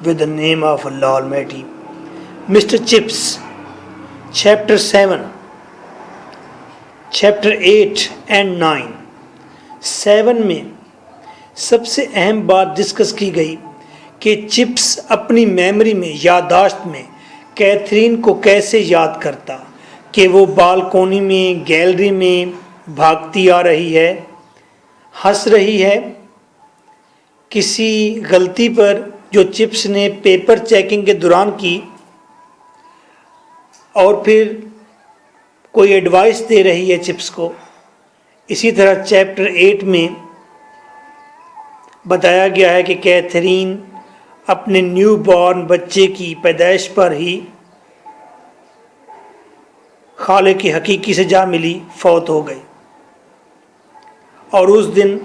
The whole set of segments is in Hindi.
with the name of Allah Almighty. Mr. Chips, Chapter 7, Chapter 8 and 9. 7 में सबसे अहम बात डिस्कस की गई कि चिप्स अपनी मेमोरी में, याददाश्त में कैथरीन को कैसे याद करता कि वो बालकोनी में, गैलरी में भागती आ रही है, हंस रही है किसी गलती पर जो चिप्स ने पेपर चेकिंग के दौरान की, और फिर कोई एडवाइस दे रही है चिप्स को। इसी तरह चैप्टर 8 में बताया गया है कि कैथरीन अपने न्यू बॉर्न बच्चे की पैदाइश पर ही खाले की हकीकी से जा मिली, फौत हो गई। और उस दिन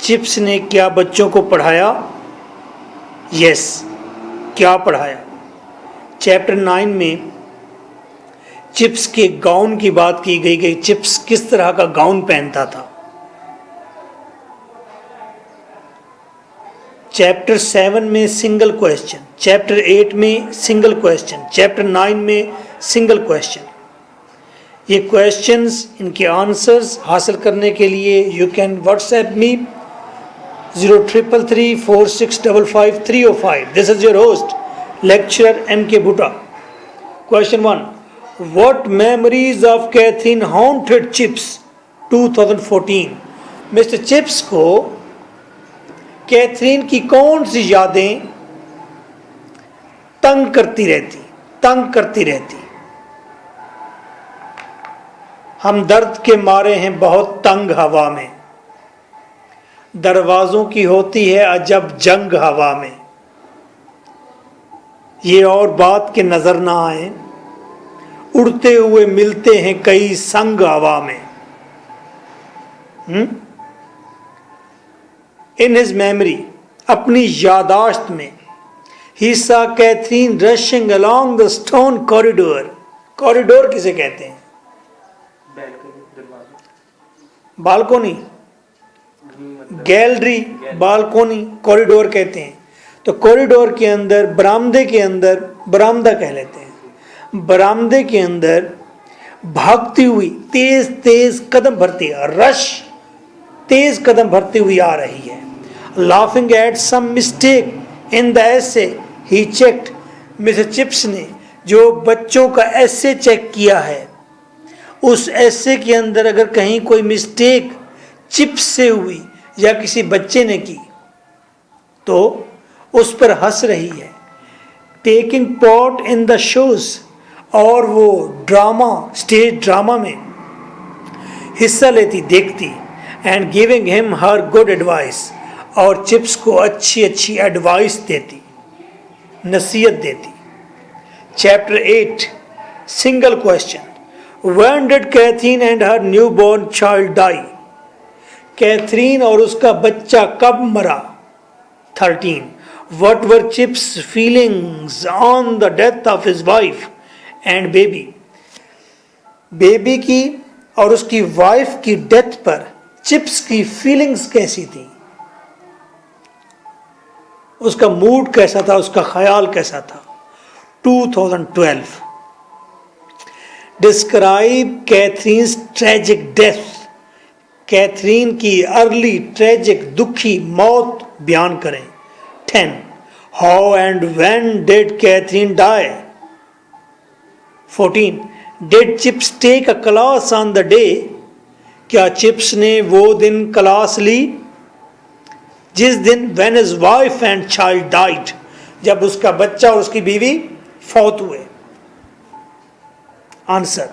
चिप्स ने क्या बच्चों को पढ़ाया? यस, क्या पढ़ाया? चैप्टर 9 में चिप्स के गाउन की बात की गई कि चिप्स किस तरह का गाउन पहनता था। चैप्टर 7 में सिंगल क्वेश्चन, चैप्टर 8 में सिंगल क्वेश्चन, चैप्टर 9 में सिंगल क्वेश्चन। ये क्वेश्चंस, इनके आंसर्स हासिल करने के लिए you can WhatsApp me 033346555305। This is your host lecturer M.K. Bhutta। Question 1, What memories of Catherine haunted Chips 2014? Mister chips को कैथरीन की कौन सी यादें तंग करती रहती? हम दर्द के मारे हैं बहुत तंग हवा में, दरवाज़ों की होती है अजब जंग हवा में, ये और बात के नज़र ना आए, उड़ते हुए मिलते हैं कई संग हवा में। इन हिज मेमोरी, अपनी यादाश्त में, he saw Catherine rushing along the stone corridor. Corridor किसे कहते हैं? बालकोनी, गैलरी, बालकोनी, कॉरिडोर कहते हैं। तो कॉरिडोर के अंदर, बरामदे के अंदर, बरामदा कह लेते हैं, बरामदे के अंदर भागती हुई तेज तेज कदम भरती, रश तेज कदम भरती हुई आ रही है। Laughing at some mistake in the essay he checked. Mister Chips ने जो बच्चों का एसे चेक किया है, उस एसे के अंदर अगर कहीं कोई मिस्टेक चिप्स से हुई या किसी बच्चे ने की तो उस पर हंस रही है। Taking part in the shows, और वो ड्रामा, स्टेज ड्रामा में हिस्सा लेती, देखती। And giving him her good advice, और चिप्स को अच्छी अच्छी एडवाइस देती, नसीहत देती। Chapter 8 single question, when did Catherine and her new born child die? Catherine और उसका बच्चा कब मरा? 13. What were Chip's feelings on the death of his wife and baby? Baby की और उसकी वाइफ की डेथ पर चिप्स की फीलिंग्स कैसी थी? उसका मूड कैसा था, उसका ख्याल कैसा था? 2012. Describe Catherine's tragic death. Catherine की अर्ली ट्रेजिक, दुखी मौत बयान करें। 10. How and when did Catherine die? 14. Did Chips take a class on the day? क्या चिप्स ने वो दिन क्लास ली जिस दिन when his wife and child died, जब उसका बच्चा और उसकी बीवी फौत हुए? आंसर,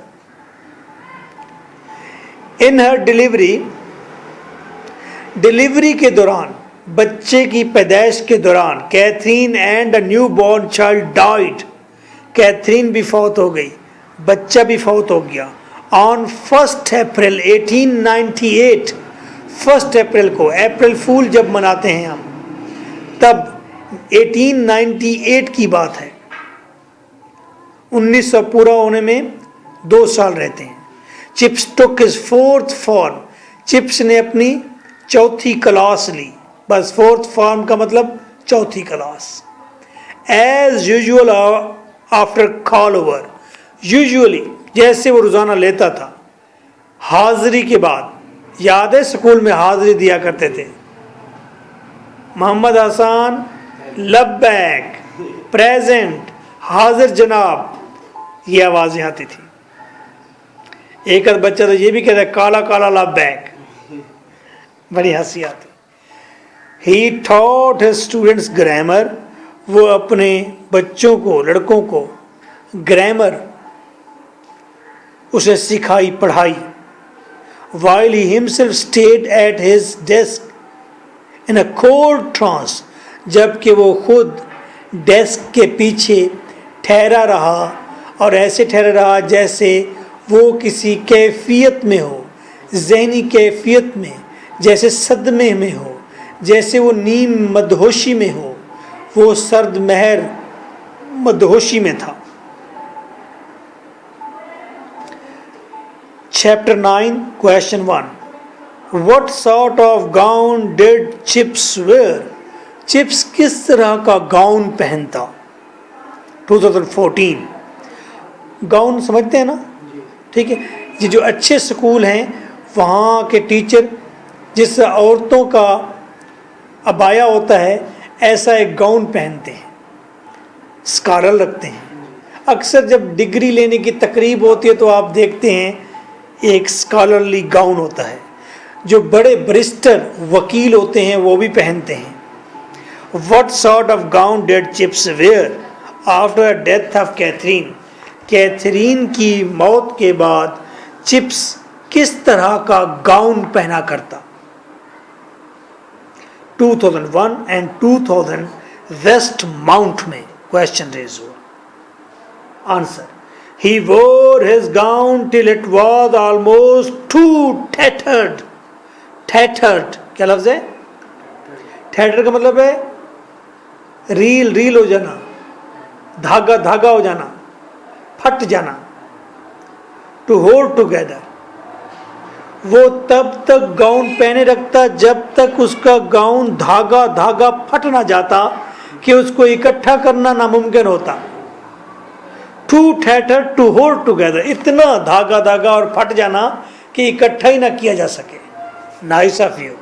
इन हर डिलीवरी के दौरान, बच्चे की पैदाइश के दौरान, Catherine and a new born child died. Catherine भी फौत हो गई, बच्चा भी फौत हो गया। ऑन 1 अप्रैल 1898, 1 अप्रैल को, अप्रैल फूल जब मनाते हैं हम, तब 1898 की बात है। 1900 पूरा होने में 2 साल रहते हैं। Chips took his 4th form, chips ने अपनी 4थी क्लास ली। बस 4th फॉर्म का मतलब 4थी class. As usual after call over, usually जैसे वो रोज़ाना लेता था हाजिरी के बाद। याद है स्कूल में हाजिरी दिया करते थे, मोहम्मद हसन लब्बैक, प्रेजेंट, हाजिर जनाब, ये आवाज़ें आती थी। एक आध बच्चा तो ये भी कहता है काला काला लब्बैक, बड़ी हंसी आती। He taught his students grammar, वो अपने बच्चों को, लड़कों को ग्रामर उसे सिखाई, पढ़ाई। While he himself stayed at his desk in a cold trance, जबकि वो खुद डेस्क के पीछे ठहरा रहा और ऐसे ठहरा रहा जैसे वो किसी कैफियत में हो, ज़हनी कैफियत में, जैसे सदमे में हो, जैसे वो नीम मदहोशी में हो। वो सर्द महर मदहोशी में था। Chapter 9 question 1, What sort of gown did Chips wear? Chips किस तरह का गाउन पहनता? 2014 गाउन समझते हैं ना, ठीक है। ये जो अच्छे स्कूल हैं वहाँ के टीचर जिस औरतों का अबाया होता है ऐसा एक गाउन पहनते हैं, स्कारल रखते हैं। अक्सर जब डिग्री लेने की तकरीब होती है तो आप देखते हैं एक स्कॉलरली गाउन होता है। जो बड़े बरिस्टर वकील होते हैं वो भी पहनते हैं। What sort of gown did Chips wear after the death of Catherine? Catherine की मौत के बाद चिप्स किस तरह का गाउन पहना करता? 2001 एंड 2000 वेस्ट माउंट में क्वेश्चन रेज हुआ। Answer, he wore his gown till it was almost too tattered. Tattered क्या लफ्ज है? tattered का मतलब है रील हो जाना, धागा हो जाना, फट जाना। टू होल्ड टुगेदर, वो तब तक गाउन पहने रखता जब तक उसका गाउन धागा फट ना जाता कि उसको इकट्ठा करना नामुमकिन होता। टू टैटर टू होल्ड टुगेदर, इतना धागा और फट जाना कि इकट्ठा ही ना किया जा सके। Nice of you.